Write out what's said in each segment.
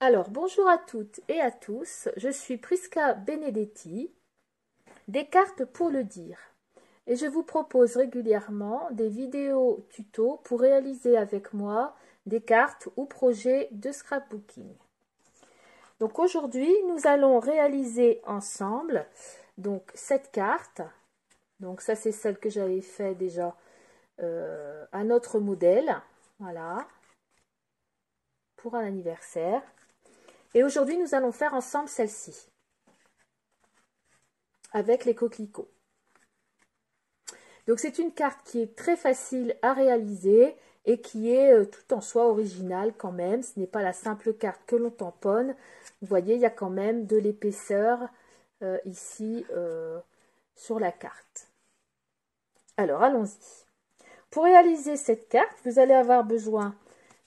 Alors, bonjour à toutes et à tous, je suis Prisca Benedetti, des cartes pour le dire. Et je vous propose régulièrement des vidéos tutos pour réaliser avec moi des cartes ou projets de scrapbooking. Donc aujourd'hui, nous allons réaliser ensemble donc cette carte. Donc ça, c'est celle que j'avais fait déjà à notre modèle. Voilà, pour un anniversaire. Et aujourd'hui, nous allons faire ensemble celle-ci, avec les coquelicots. Donc, c'est une carte qui est très facile à réaliser et qui est tout en soi originale quand même. Ce n'est pas la simple carte que l'on tamponne. Vous voyez, il y a quand même de l'épaisseur ici sur la carte. Alors, allons-y. Pour réaliser cette carte, vous allez avoir besoin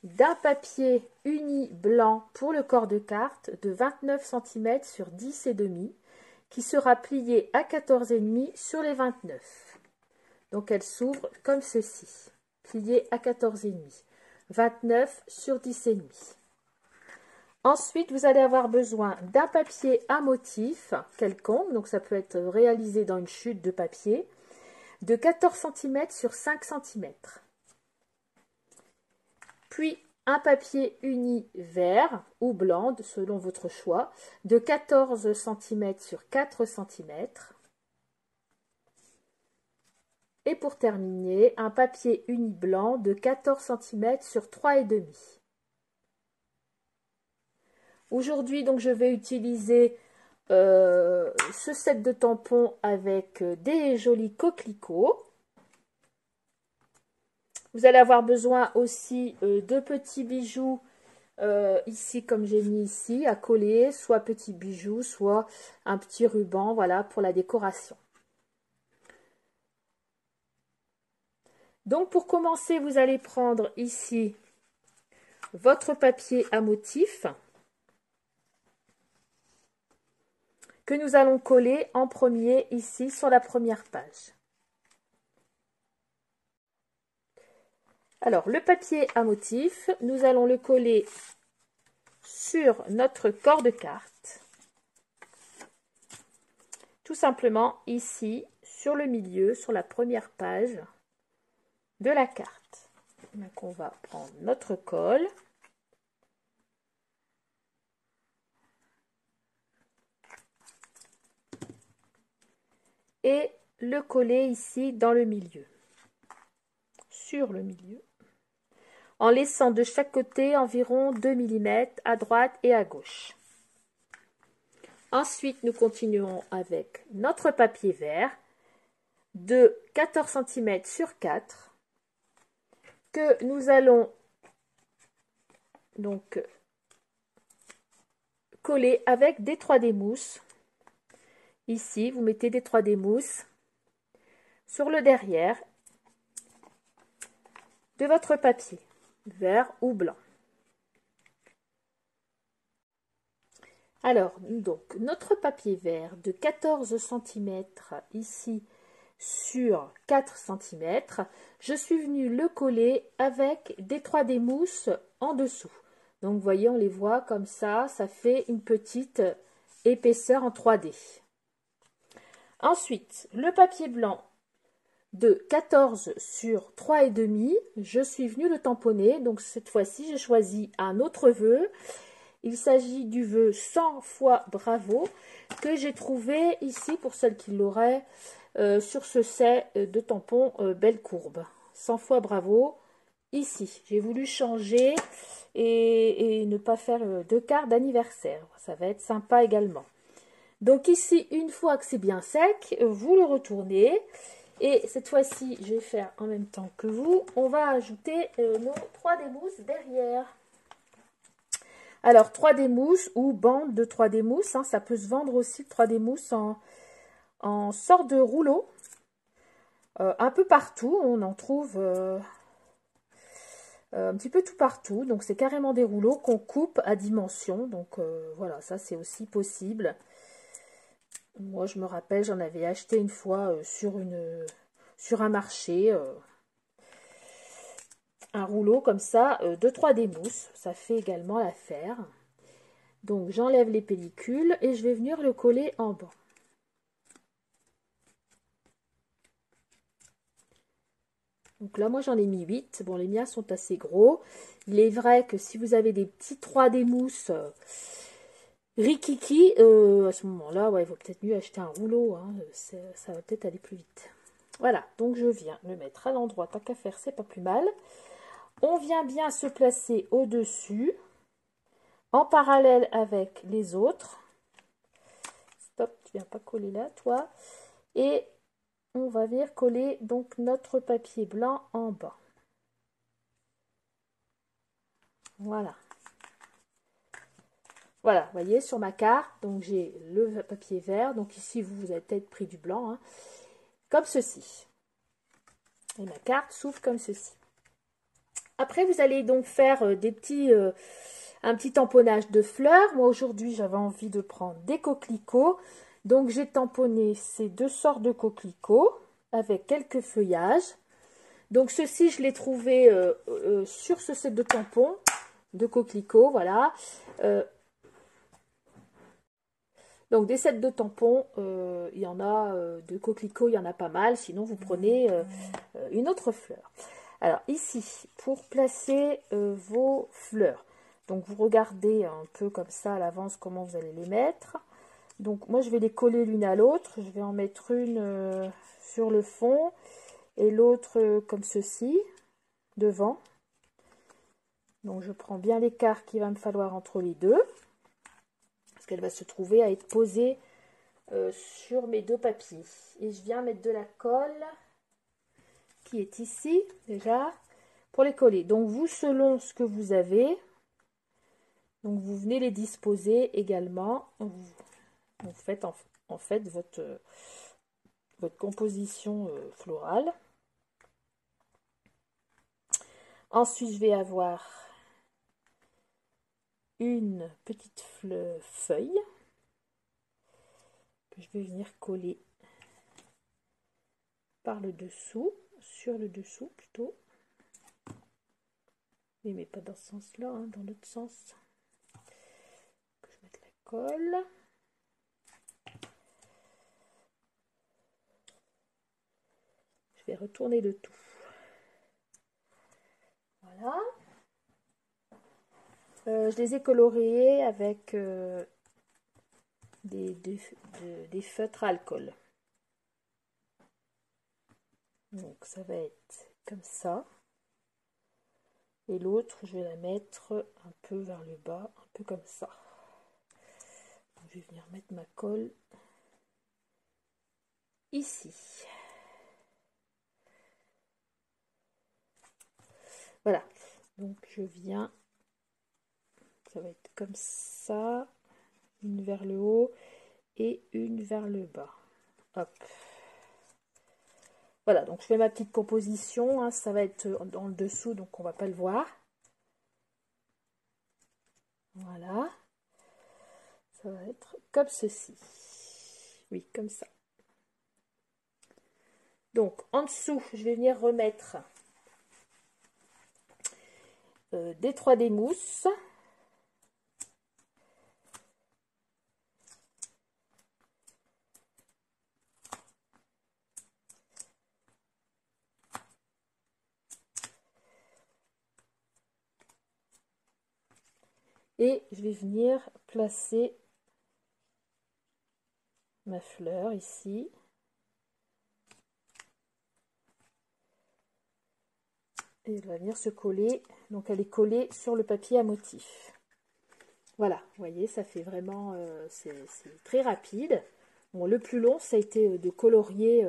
d'un papier uni blanc pour le corps de carte de 29 cm sur 10,5 qui sera plié à 14,5 sur les 29. Donc elle s'ouvre comme ceci, pliée à 14,5, 29 sur 10,5. Ensuite, vous allez avoir besoin d'un papier à motif quelconque, donc ça peut être réalisé dans une chute de papier, de 14 cm sur 5 cm. Puis un papier uni vert ou blanc, selon votre choix, de 14 cm sur 4 cm. Et pour terminer, un papier uni blanc de 14 cm sur 3,5. Aujourd'hui, donc, je vais utiliser ce set de tampons avec des jolis coquelicots. Vous allez avoir besoin aussi de petits bijoux, ici comme j'ai mis ici, à coller, soit petits bijoux, soit un petit ruban, voilà, pour la décoration. Donc pour commencer, vous allez prendre ici votre papier à motif que nous allons coller en premier ici sur la première page. Alors, le papier à motif, nous allons le coller sur notre corps de carte. Tout simplement ici, sur le milieu, sur la première page de la carte. Donc, on va prendre notre colle. Et le coller ici dans le milieu. Sur le milieu. En laissant de chaque côté environ 2 mm à droite et à gauche. Ensuite, nous continuons avec notre papier vert de 14 cm sur 4 que nous allons donc coller avec des 3D mousse. Ici, vous mettez des 3D mousse sur le derrière de votre papier, vert ou blanc. Alors, donc, notre papier vert de 14 cm ici sur 4 cm, je suis venue le coller avec des 3D mousse en dessous. Donc, vous voyez, on les voit comme ça, ça fait une petite épaisseur en 3D. Ensuite, le papier blanc de 14 sur 3,5, je suis venue le tamponner. Donc, cette fois-ci, j'ai choisi un autre vœu. Il s'agit du vœu 100 fois bravo que j'ai trouvé ici pour celles qui l'auraient sur ce set de tampons Belle Courbe. 100 fois bravo ici. J'ai voulu changer et ne pas faire de carte d'anniversaire. Ça va être sympa également. Donc ici, une fois que c'est bien sec, vous le retournez. Et cette fois-ci, je vais faire en même temps que vous. On va ajouter nos 3D mousse derrière. Alors, 3D mousse ou bande de 3D mousse, hein, ça peut se vendre aussi, le 3D mousse en sorte de rouleau. Un peu partout, on en trouve un petit peu tout partout. Donc, c'est carrément des rouleaux qu'on coupe à dimension. Donc, voilà, ça, c'est aussi possible. Moi, je me rappelle, j'en avais acheté une fois sur sur un marché. Un rouleau comme ça, 2-3 démousses, ça fait également l'affaire. Donc j'enlève les pellicules et je vais venir le coller en bas. Donc là, moi, j'en ai mis 8. Bon, les miens sont assez gros. Il est vrai que si vous avez des petits 3D mousse rikiki, à ce moment-là, ouais, il vaut peut-être mieux acheter un rouleau. Hein, ça va peut-être aller plus vite. Voilà, donc je viens le mettre à l'endroit. Tant qu'à faire, c'est pas plus mal. On vient bien se placer au-dessus, en parallèle avec les autres. Stop, tu viens pas coller là, toi. Et on va venir coller donc notre papier blanc en bas. Voilà. Voilà, vous voyez, sur ma carte, donc j'ai le papier vert. Donc ici, vous avez peut-être pris du blanc, hein, comme ceci. Et ma carte s'ouvre comme ceci. Après, vous allez donc faire un petit tamponnage de fleurs. Moi, aujourd'hui, j'avais envie de prendre des coquelicots. Donc, j'ai tamponné ces 2 sortes de coquelicots avec quelques feuillages. Donc, ceci, je l'ai trouvé sur ce set de tampons de coquelicots, voilà. Donc des sets de tampons, il y en a de coquelicots, il y en a pas mal. Sinon, vous prenez une autre fleur. Alors ici, pour placer vos fleurs, donc vous regardez un peu comme ça à l'avance comment vous allez les mettre. Donc moi, je vais les coller l'une à l'autre. Je vais en mettre une sur le fond et l'autre comme ceci, devant. Donc je prends bien l'écart qu'il va me falloir entre les deux, parce qu'elle va se trouver à être posée sur mes 2 papiers. Et je viens mettre de la colle qui est ici déjà pour les coller. Donc vous, selon ce que vous avez, donc vous venez les disposer également. Vous faites en fait votre composition florale. Ensuite, je vais avoir une petite feuille que je vais venir coller par le dessous, sur le dessous plutôt. Oui, mais pas dans ce sens-là, hein, dans l'autre sens. Que je mette la colle. Je vais retourner le tout. Voilà. Je les ai coloriés avec des feutres à alcool. Donc ça va être comme ça. Et l'autre, je vais la mettre un peu vers le bas, un peu comme ça. Donc, je vais venir mettre ma colle ici. Voilà. Donc je viens, ça va être comme ça, une vers le haut et une vers le bas. Hop. Voilà, donc je fais ma petite composition, hein, ça va être dans le dessous, donc on va pas le voir. Voilà. Ça va être comme ceci. Oui, comme ça. Donc, en dessous, je vais venir remettre des 3D mousse. Et je vais venir placer ma fleur ici. Et elle va venir se coller. Donc elle est collée sur le papier à motif. Voilà, vous voyez, ça fait vraiment, c'est très rapide. Bon, le plus long, ça a été de colorier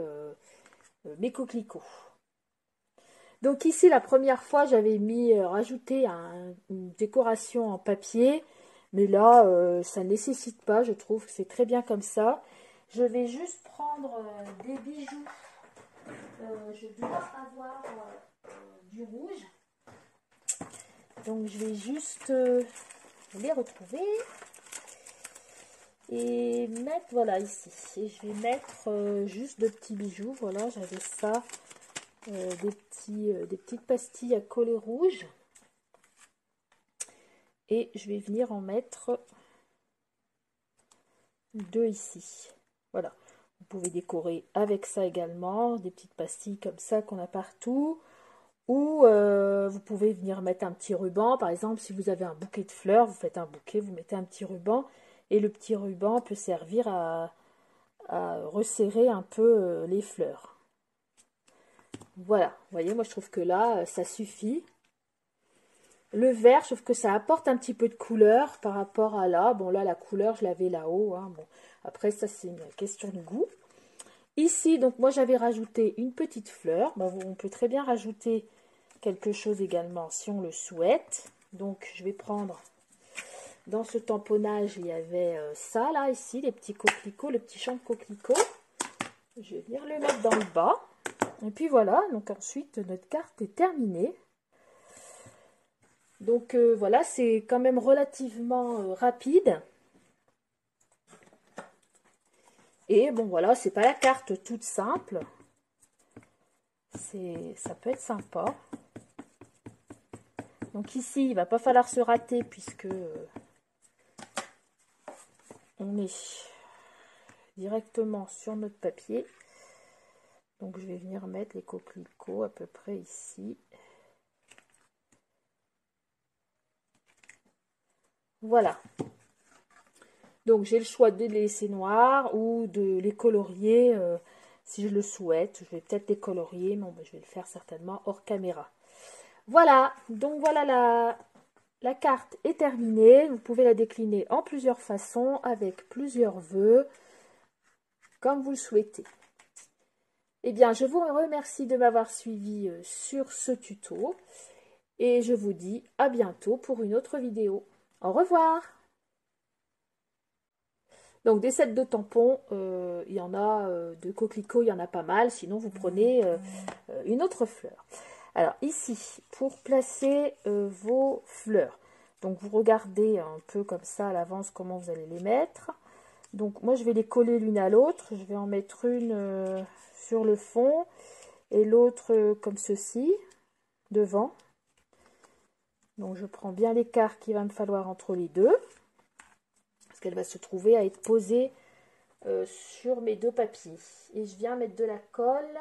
mes coquelicots. Donc ici, la première fois, j'avais mis, rajouté une décoration en papier. Mais là, ça ne nécessite pas, je trouve que c'est très bien comme ça. Je vais juste prendre des bijoux. Je dois avoir du rouge. Donc je vais juste les retrouver. et mettre, voilà, ici. Et je vais mettre juste de petits bijoux. Voilà, j'avais ça, des petites pastilles à collet rouge. Et je vais venir en mettre 2 ici. Voilà. Vous pouvez décorer avec ça également, des petites pastilles comme ça qu'on a partout. Ou vous pouvez venir mettre un petit ruban. Par exemple, si vous avez un bouquet de fleurs, vous faites un bouquet, vous mettez un petit ruban. Et le petit ruban peut servir à resserrer un peu les fleurs. Voilà, vous voyez, moi je trouve que là, ça suffit. Le vert, je trouve que ça apporte un petit peu de couleur par rapport à là. Bon, là, la couleur, je l'avais là-haut. Hein. Bon, après, ça, c'est une question de goût. Ici, donc, moi, j'avais rajouté une petite fleur. Ben, on peut très bien rajouter quelque chose également si on le souhaite. Donc, je vais prendre... Dans ce tamponnage, il y avait ça, là, ici, les petits coquelicots, le petit champ de coquelicots. Je vais venir le mettre dans le bas. Et puis voilà, donc ensuite, notre carte est terminée. Donc voilà, c'est quand même relativement rapide. Et bon voilà, c'est pas la carte toute simple. Ça peut être sympa. Donc ici, il va pas falloir se rater puisque on est directement sur notre papier. Donc je vais venir mettre les coquelicots à peu près ici. Voilà. Donc j'ai le choix de les laisser noirs ou de les colorier si je le souhaite. Je vais peut-être les colorier, mais bon, je vais le faire certainement hors caméra. Voilà, donc voilà la carte est terminée. Vous pouvez la décliner en plusieurs façons, avec plusieurs vœux, comme vous le souhaitez. Eh bien, je vous remercie de m'avoir suivi sur ce tuto. Et je vous dis à bientôt pour une autre vidéo. Au revoir! Donc des sets de tampons, il y en a de coquelicots, il y en a pas mal. Sinon, vous prenez une autre fleur. Alors ici, pour placer vos fleurs, donc vous regardez un peu comme ça à l'avance comment vous allez les mettre. Donc moi, je vais les coller l'une à l'autre. Je vais en mettre une sur le fond et l'autre comme ceci, devant. Donc je prends bien l'écart qu'il va me falloir entre les deux, parce qu'elle va se trouver à être posée sur mes deux papiers. Et je viens mettre de la colle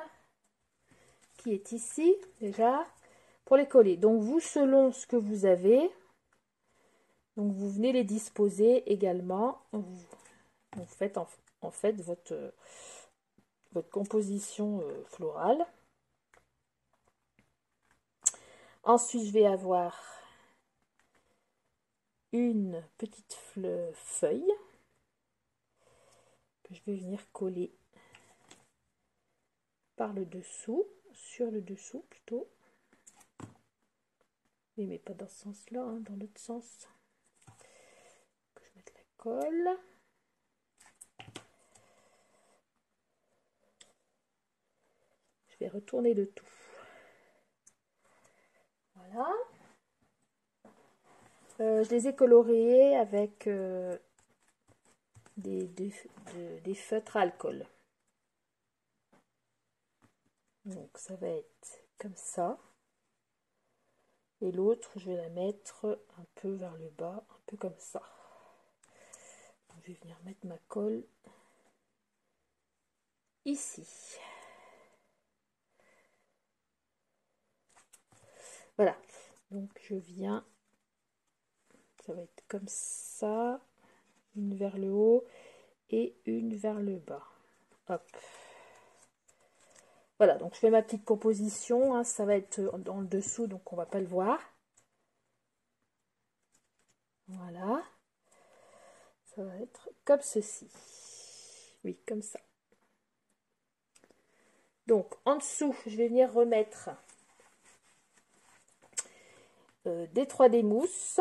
qui est ici déjà pour les coller. Donc vous, selon ce que vous avez, donc vous venez les disposer également. Vous faites en fait votre composition florale. Ensuite, je vais avoir une petite feuille que je vais venir coller par le dessous, sur le dessous plutôt. Oui, mais pas dans ce sens-là, hein, dans l'autre sens. Que je mette la colle. Je vais retourner le tout. Voilà. Je les ai coloriés avec des feutres à alcool. Donc ça va être comme ça. Et l'autre, je vais la mettre un peu vers le bas, un peu comme ça. Donc, je vais venir mettre ma colle ici. Voilà. Donc je viens, ça va être comme ça, une vers le haut et une vers le bas. Hop. Voilà, donc je fais ma petite composition, hein, ça va être dans le dessous, donc on va pas le voir. Voilà. Ça va être comme ceci. Oui, comme ça. Donc, en dessous, je vais venir remettre des 3D mousse.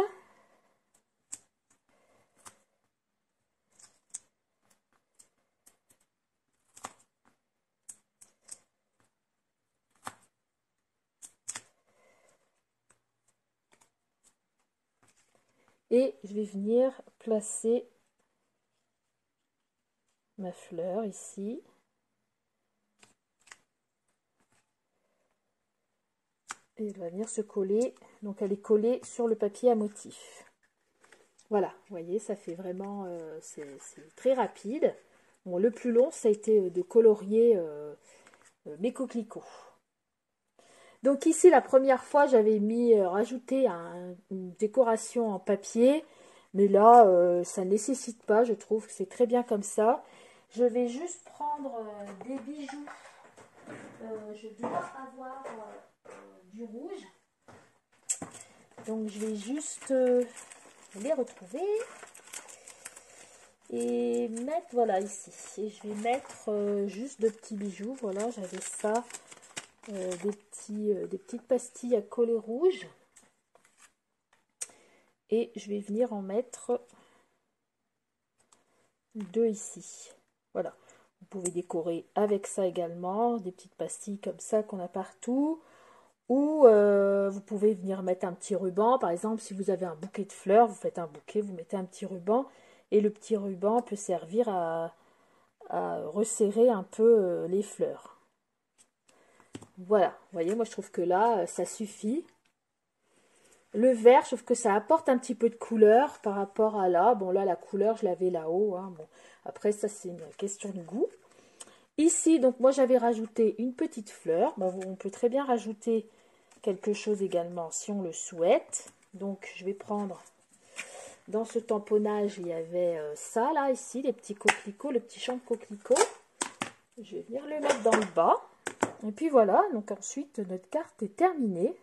Et je vais venir placer ma fleur ici. Et elle va venir se coller. Donc elle est collée sur le papier à motif. Voilà, vous voyez, ça fait vraiment, c'est très rapide. Bon, le plus long, ça a été de colorier mes coquelicots. Donc ici, la première fois, j'avais mis, rajouté une décoration en papier. Mais là, ça ne nécessite pas, je trouve que c'est très bien comme ça. Je vais juste prendre des bijoux. Je dois avoir du rouge. Donc je vais juste les retrouver. Et mettre, voilà, ici. Et je vais mettre juste de petits bijoux. Voilà, j'avais ça. Des petites pastilles à collet rouge. Et je vais venir en mettre 2 ici. Voilà. Vous pouvez décorer avec ça également. Des petites pastilles comme ça qu'on a partout. Ou vous pouvez venir mettre un petit ruban. Par exemple, si vous avez un bouquet de fleurs, vous faites un bouquet, vous mettez un petit ruban. Et le petit ruban peut servir à resserrer un peu les fleurs. Voilà, vous voyez, moi je trouve que là, ça suffit. Le vert, je trouve que ça apporte un petit peu de couleur par rapport à là. Bon, là, la couleur, je l'avais là-haut. Hein. Bon, après, ça, c'est une question de goût. Ici, donc, moi, j'avais rajouté une petite fleur. Bon, on peut très bien rajouter quelque chose également si on le souhaite. Donc, je vais prendre... Dans ce tamponnage, il y avait ça, là, ici, les petits coquelicots, le petit champ de coquelicots. Je vais venir le mettre dans le bas. Et puis voilà, donc ensuite, notre carte est terminée.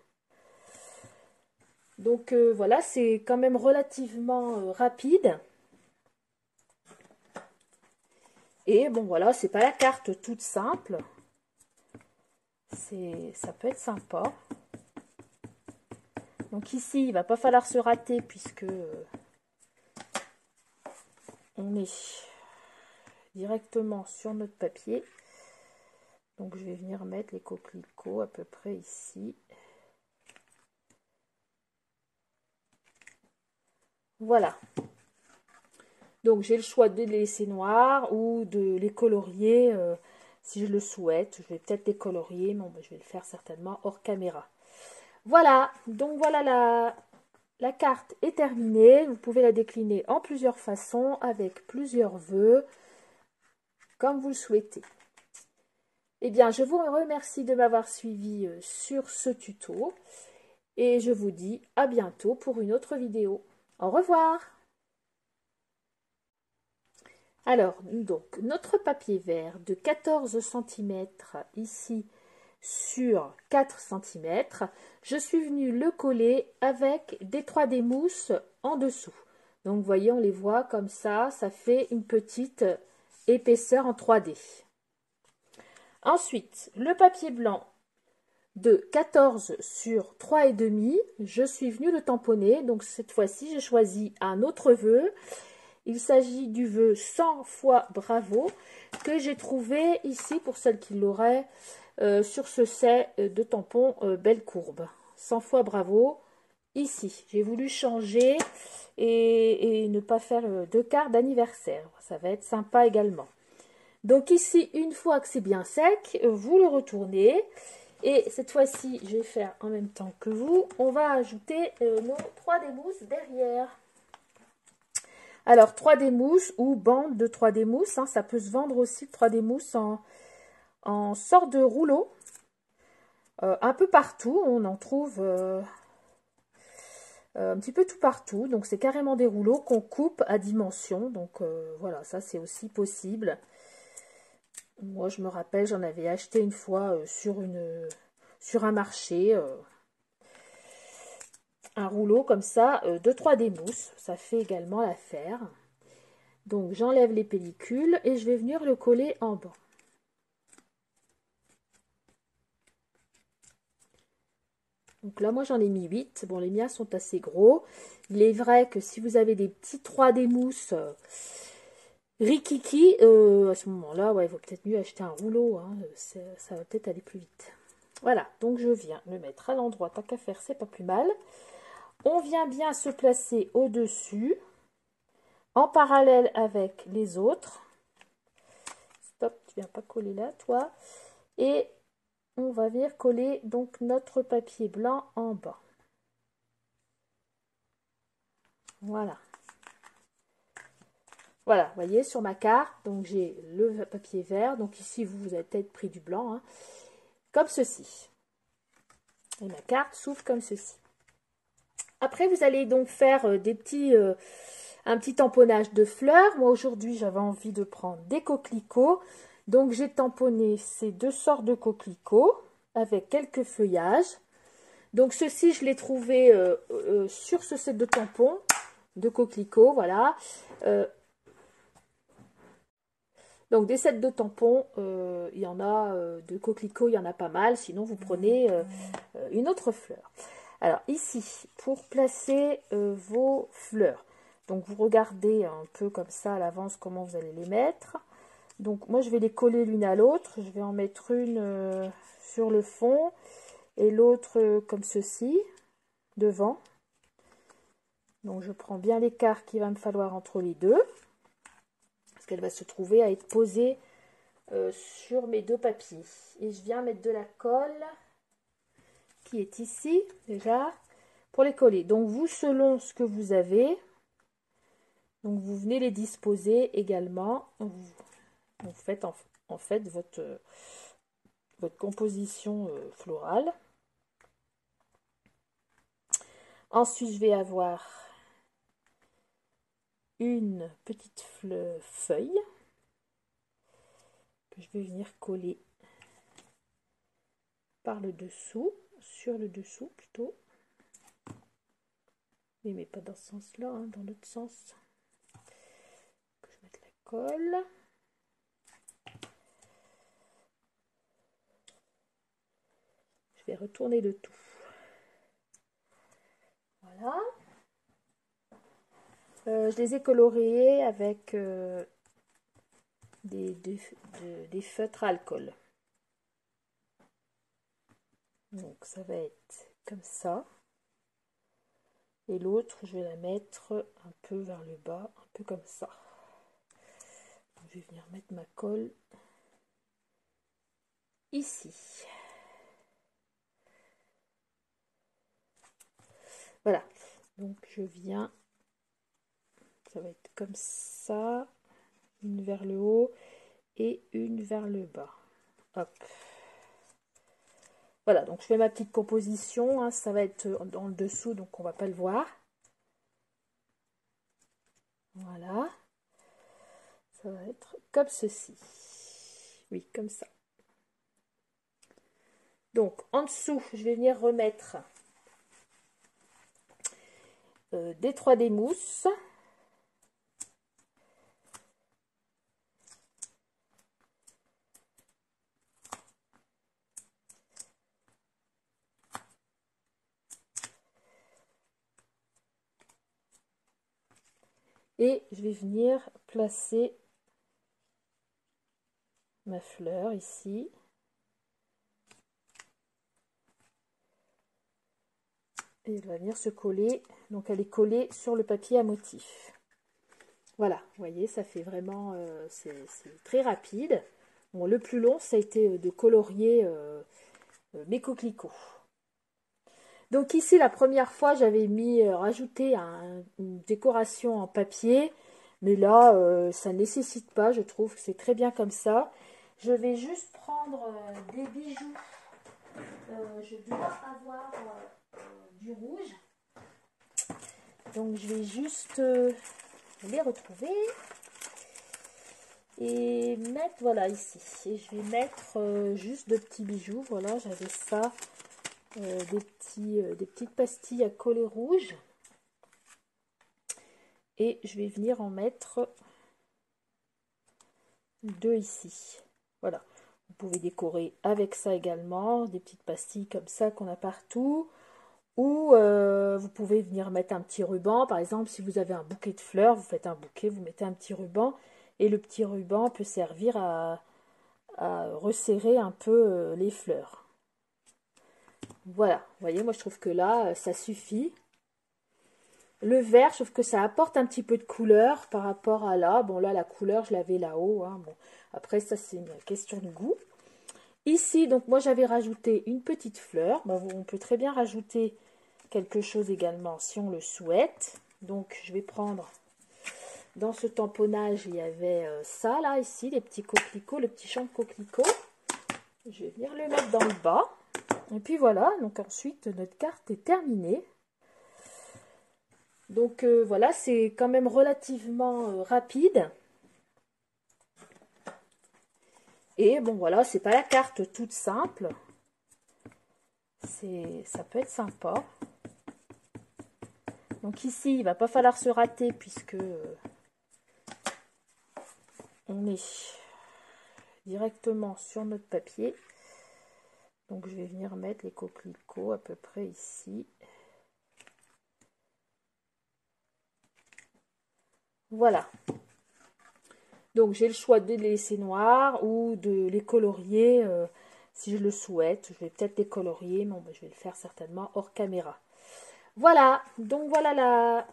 Donc voilà, c'est quand même relativement rapide. Et bon, voilà, c'est pas la carte toute simple. Ça peut être sympa. Donc ici, il va pas falloir se rater puisque on est directement sur notre papier. Donc je vais venir mettre les coquelicots à peu près ici. Voilà. Donc j'ai le choix de les laisser noirs ou de les colorier si je le souhaite. Je vais peut-être les colorier, mais je vais le faire certainement hors caméra. Voilà, donc voilà la carte est terminée. Vous pouvez la décliner en plusieurs façons avec plusieurs vœux, comme vous le souhaitez. Eh bien, je vous remercie de m'avoir suivi sur ce tuto et je vous dis à bientôt pour une autre vidéo. Au revoir! Alors, donc, notre papier vert de 14 cm ici sur 4 cm, je suis venue le coller avec des 3D mousse en dessous. Donc, vous voyez, on les voit comme ça fait une petite épaisseur en 3D. Ensuite, le papier blanc de 14 sur 3,5, je suis venue le tamponner. Donc, cette fois-ci, j'ai choisi un autre vœu. Il s'agit du vœu 100 fois bravo que j'ai trouvé ici pour celles qui l'auraient sur ce set de tampons Belle Courbe. 100 fois bravo ici. J'ai voulu changer et ne pas faire deux quarts d'anniversaire. Ça va être sympa également. Donc ici, une fois que c'est bien sec, vous le retournez. Et cette fois-ci, je vais faire en même temps que vous. On va ajouter nos 3D mousses derrière. Alors, 3D mousse ou bande de 3D mousse, hein, ça peut se vendre aussi, 3D mousse en sorte de rouleau. Un peu partout, on en trouve un petit peu tout partout. Donc, c'est carrément des rouleaux qu'on coupe à dimension. Donc, voilà, ça, c'est aussi possible. Moi, je me rappelle, j'en avais acheté une fois sur un marché. Un rouleau comme ça de 3D mousse, ça fait également l'affaire. Donc j'enlève les pellicules et je vais venir le coller en bas. Donc là moi j'en ai mis 8, bon les miens sont assez gros. Il est vrai que si vous avez des petits 3D mousse rikiki, à ce moment-là, ouais, il vaut peut-être mieux acheter un rouleau, hein, ça va peut-être aller plus vite. Voilà, donc je viens le mettre à l'endroit, tant qu'à faire, c'est pas plus mal. On vient bien se placer au-dessus, en parallèle avec les autres. tu viens pas coller là, toi. Et on va venir coller donc notre papier blanc en bas. Voilà. Voilà, vous voyez, sur ma carte, donc j'ai le papier vert. Donc ici, vous avez peut-être pris du blanc, hein, comme ceci. Et ma carte s'ouvre comme ceci. Après, vous allez donc faire un petit tamponnage de fleurs. Moi, aujourd'hui, j'avais envie de prendre des coquelicots. Donc, j'ai tamponné ces deux sortes de coquelicots avec quelques feuillages. Donc, ceci, je l'ai trouvé sur ce set de tampons de coquelicots, voilà. Donc, des sets de tampons, il y en a de coquelicots, il y en a pas mal. Sinon, vous prenez une autre fleur. Alors, ici, pour placer vos fleurs, donc vous regardez un peu comme ça à l'avance comment vous allez les mettre. Donc, moi, je vais les coller l'une à l'autre. Je vais en mettre une sur le fond et l'autre comme ceci, devant. Donc, je prends bien l'écart qu'il va me falloir entre les deux. Parce qu'elle va se trouver à être posée sur mes deux papiers. Et je viens mettre de la colle qui est ici, déjà, pour les coller. Donc, vous, selon ce que vous avez, donc vous venez les disposer également. Vous faites en fait votre composition florale. Ensuite, je vais avoir une petite feuille que je vais venir coller par le dessous, sur le dessous plutôt. Oui, mais pas dans ce sens-là, hein, dans l'autre sens. Que je mette la colle. Je vais retourner le tout. Voilà. Je les ai coloriés avec des feutres à alcool. Donc ça va être comme ça. Et l'autre, je vais la mettre un peu vers le bas, un peu comme ça. Donc, je vais venir mettre ma colle ici. Voilà. Donc je viens, ça va être comme ça, une vers le haut et une vers le bas. Hop. Voilà, donc je fais ma petite composition, hein, ça va être dans le dessous, donc on va pas le voir. Voilà. Ça va être comme ceci. Oui, comme ça. Donc, en dessous, je vais venir remettre des 3D mousse. Et je vais venir placer ma fleur ici. Et elle va venir se coller. Donc elle est collée sur le papier à motif. Voilà, vous voyez, ça fait vraiment, c'est très rapide. Bon, le plus long, ça a été de colorier mes coquelicots. Donc ici, la première fois, j'avais mis, rajouté une décoration en papier. Mais là, ça ne nécessite pas, je trouve que c'est très bien comme ça. Je vais juste prendre des bijoux. Je dois avoir du rouge. Donc je vais juste les retrouver. Et mettre, voilà, ici. Et je vais mettre juste de petits bijoux. Voilà, j'avais ça. Des petites pastilles à coller rouge. Et je vais venir en mettre deux ici. Voilà. Vous pouvez décorer avec ça également. Des petites pastilles comme ça qu'on a partout. Ou vous pouvez venir mettre un petit ruban. Par exemple, si vous avez un bouquet de fleurs, vous faites un bouquet, vous mettez un petit ruban. Et le petit ruban peut servir à resserrer un peu les fleurs. Voilà, vous voyez, moi je trouve que là, ça suffit. le vert, sauf que ça apporte un petit peu de couleur par rapport à là. Bon, là, la couleur, je l'avais là-haut. Hein. Bon, après, ça, c'est une question de goût. Ici, donc, moi, j'avais rajouté une petite fleur. Bon, on peut très bien rajouter quelque chose également si on le souhaite. Donc, je vais prendre... Dans ce tamponnage, il y avait ça, là, ici, les petits coquelicots, le petit champ de coquelicots. Je vais venir le mettre dans le bas. Et puis voilà, donc ensuite, notre carte est terminée. Donc voilà, c'est quand même relativement rapide. Et bon voilà, c'est pas la carte toute simple. Ça peut être sympa. Donc ici, il va pas falloir se rater puisque on est directement sur notre papier. Donc je vais venir mettre les coquelicots à peu près ici. Voilà. Donc j'ai le choix de les laisser noirs ou de les colorier si je le souhaite. Je vais peut-être les colorier, mais je vais le faire certainement hors caméra. Voilà, donc voilà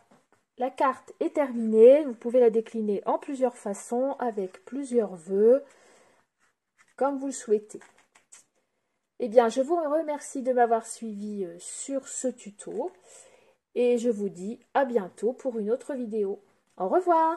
la carte est terminée. Vous pouvez la décliner en plusieurs façons avec plusieurs vœux, comme vous le souhaitez. Eh bien, je vous remercie de m'avoir suivi sur ce tuto et je vous dis à bientôt pour une autre vidéo. Au revoir!